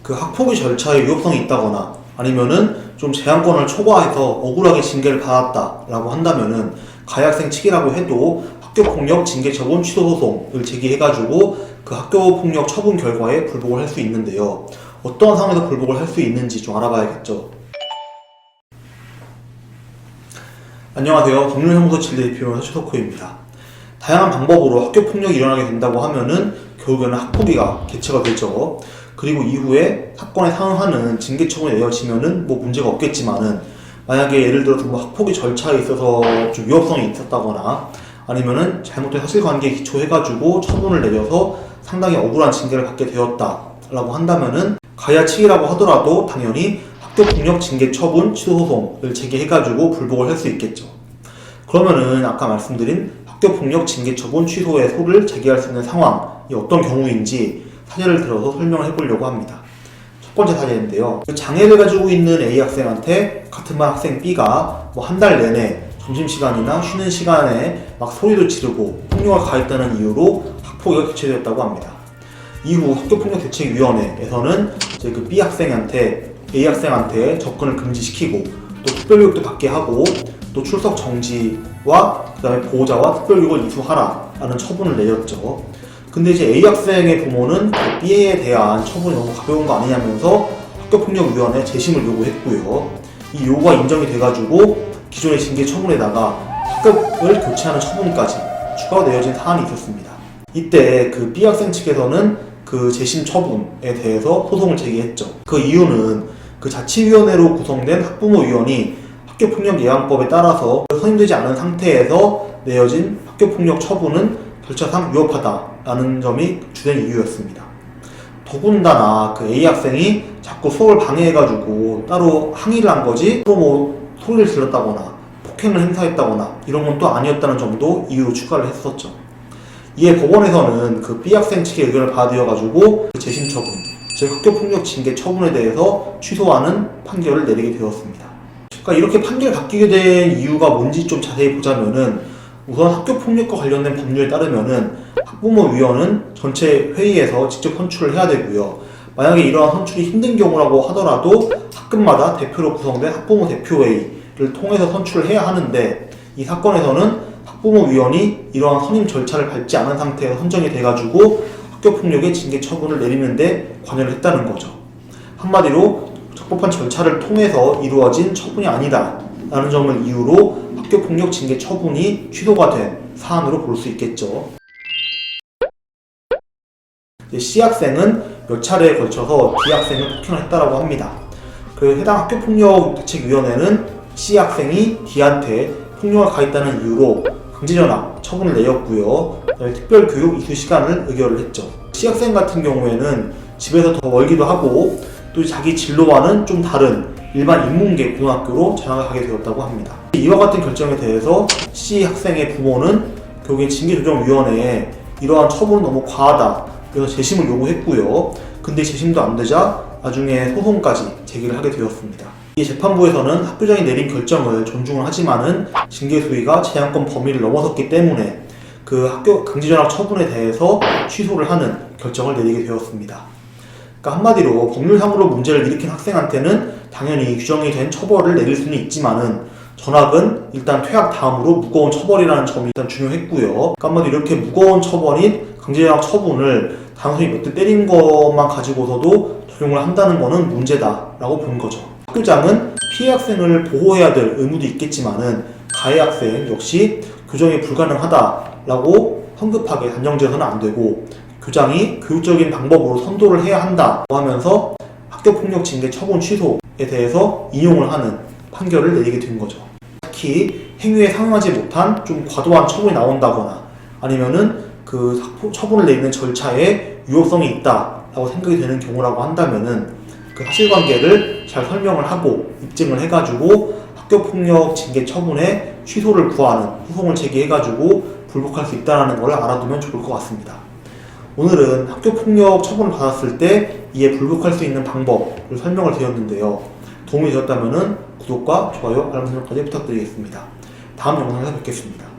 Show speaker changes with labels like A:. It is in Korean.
A: 그 학폭위 절차에 위법성이 있다거나 아니면은 좀 제한권을 초과해서 억울하게 징계를 받았다라고 한다면은 가해 학생 측이라고 해도 학교폭력 징계 처분 취소 소송을 제기해가지고 그 학교폭력 처분 결과에 불복을 할 수 있는데요. 어떠한 상황에서 불복을 할 수 있는지 좀 알아봐야겠죠. 안녕하세요. 법률연구소 진리대표 최석호입니다. 다양한 방법으로 학교폭력이 일어나게 된다고 하면은 결국에는 학폭위가 개최가 되죠. 그리고 이후에 사건에 상응하는 징계 처분이 내려지면은 뭐 문제가 없겠지만은 만약에 예를 들어서 뭐 학폭위 절차에 있어서 좀 위법성이 있었다거나 아니면은 잘못된 사실관계에 기초해가지고 처분을 내려서 상당히 억울한 징계를 받게 되었다라고 한다면은 가해 측이라고 하더라도 당연히 학교폭력 징계 처분 취소 소송을 제기해가지고 불복을 할 수 있겠죠. 그러면은 아까 말씀드린 학교폭력 징계 처분 취소의 소를 제기할 수 있는 상황이 어떤 경우인지 사례를 들어서 설명을 해보려고 합니다. 첫 번째 사례인데요. 장애를 가지고 있는 A 학생한테 같은 반 학생 B가 뭐 한 달 내내 점심시간이나 쉬는 시간에 막 소리도 지르고 폭력을 가했다는 이유로 학폭위가 개최되었다고 합니다. 이후 학교폭력대책위원회에서는 이제 그 B 학생한테 A 학생한테 접근을 금지시키고 또 특별교육도 받게 하고 또 출석 정지와 그 다음에 보호자와 특별교육을 이수하라라는 처분을 내렸죠. 근데 이제 A 학생의 부모는 B에 대한 처분이 너무 가벼운 거 아니냐면서 학교폭력위원회에 재심을 요구했고요. 이 요구가 인정이 돼가지고 기존의 징계 처분에다가 학급을 교체하는 처분까지 추가로 내려진 사안이 있었습니다. 이때 그 B 학생 측에서는 그 재심 처분에 대해서 소송을 제기했죠. 그 이유는 그 자치위원회로 구성된 학부모위원이 학교폭력예방법에 따라서 선임되지 않은 상태에서 내려진 학교폭력 처분은 절차상 위법하다라는 점이 주된 이유였습니다. 더군다나 그 A 학생이 자꾸 수업을 방해해가지고 따로 항의를 한 거지 또 뭐 소리를 질렀다거나 폭행을 행사했다거나 이런 건 또 아니었다는 점도 이유로 추가를 했었죠. 이에 법원에서는 그 B 학생 측의 의견을 받아들여가지고 그 재심 처분, 즉 학교폭력 징계 처분에 대해서 취소하는 판결을 내리게 되었습니다. 그러니까 이렇게 판결이 바뀌게 된 이유가 뭔지 좀 자세히 보자면은 우선 학교폭력과 관련된 법률에 따르면은 학부모위원은 전체 회의에서 직접 선출을 해야 되고요. 만약에 이러한 선출이 힘든 경우라고 하더라도 학급마다 대표로 구성된 학부모 대표회의를 통해서 선출을 해야 하는데 이 사건에서는 학부모위원이 이러한 선임 절차를 밟지 않은 상태에서 선정이 돼가지고 학교폭력의 징계 처분을 내리는데 관여를 했다는 거죠. 한마디로 적법한 절차를 통해서 이루어진 처분이 아니다 라는 점을 이유로 학교폭력 징계 처분이 취소가 된 사안으로 볼 수 있겠죠. C 학생은 몇 차례에 걸쳐서 D 학생을 폭행을 했다고 합니다. 그 해당 학교폭력대책위원회는 C 학생이 D한테 폭력을 가했다는 이유로 강제전학 처분을 내렸고요. 특별교육 이수 시간을 의결을 했죠. C 학생 같은 경우에는 집에서 더 멀기도 하고 또 자기 진로와는 좀 다른 일반 인문계 고등학교로 전학을 가게 되었다고 합니다. 이와 같은 결정에 대해서 C 학생의 부모는 결국엔 징계조정위원회에 이러한 처분은 너무 과하다 그래서 재심을 요구했고요. 근데 재심도 안 되자 나중에 소송까지 제기를 하게 되었습니다. 이 재판부에서는 학교장이 내린 결정을 존중을 하지만은 징계 수위가 제한권 범위를 넘어섰기 때문에 그 학교 강제전학 처분에 대해서 취소를 하는 결정을 내리게 되었습니다. 그러니까 한마디로 법률상으로 문제를 일으킨 학생한테는 당연히 규정이 된 처벌을 내릴 수는 있지만은 전학은 일단 퇴학 다음으로 무거운 처벌이라는 점이 일단 중요했고요. 그러니까 한마디로 이렇게 무거운 처벌인 강제전학 처분을 단순히 몇 대 때린 것만 가지고서도 적용을 한다는 것은 문제다라고 본 거죠. 학교장은 피해 학생을 보호해야 될 의무도 있겠지만은 가해 학생 역시 교정이 불가능하다라고 성급하게 단정지어서는 안 되고 교장이 교육적인 방법으로 선도를 해야 한다고 하면서 학교폭력 징계 처분 취소에 대해서 인용을 하는 판결을 내리게 된 거죠. 특히 행위에 상응하지 못한 좀 과도한 처분이 나온다거나 아니면은 그 처분을 내리는 절차에 위법성이 있다라고 생각이 되는 경우라고 한다면은 그 사실관계를 잘 설명을 하고 입증을 해가지고 학교폭력 징계 처분의 취소를 구하는 소송을 제기해가지고 불복할 수 있다는 걸 알아두면 좋을 것 같습니다. 오늘은 학교폭력 처분을 받았을 때 이에 불복할 수 있는 방법을 설명을 드렸는데요. 도움이 되셨다면 구독과 좋아요, 알람 설정까지 부탁드리겠습니다. 다음 영상에서 뵙겠습니다.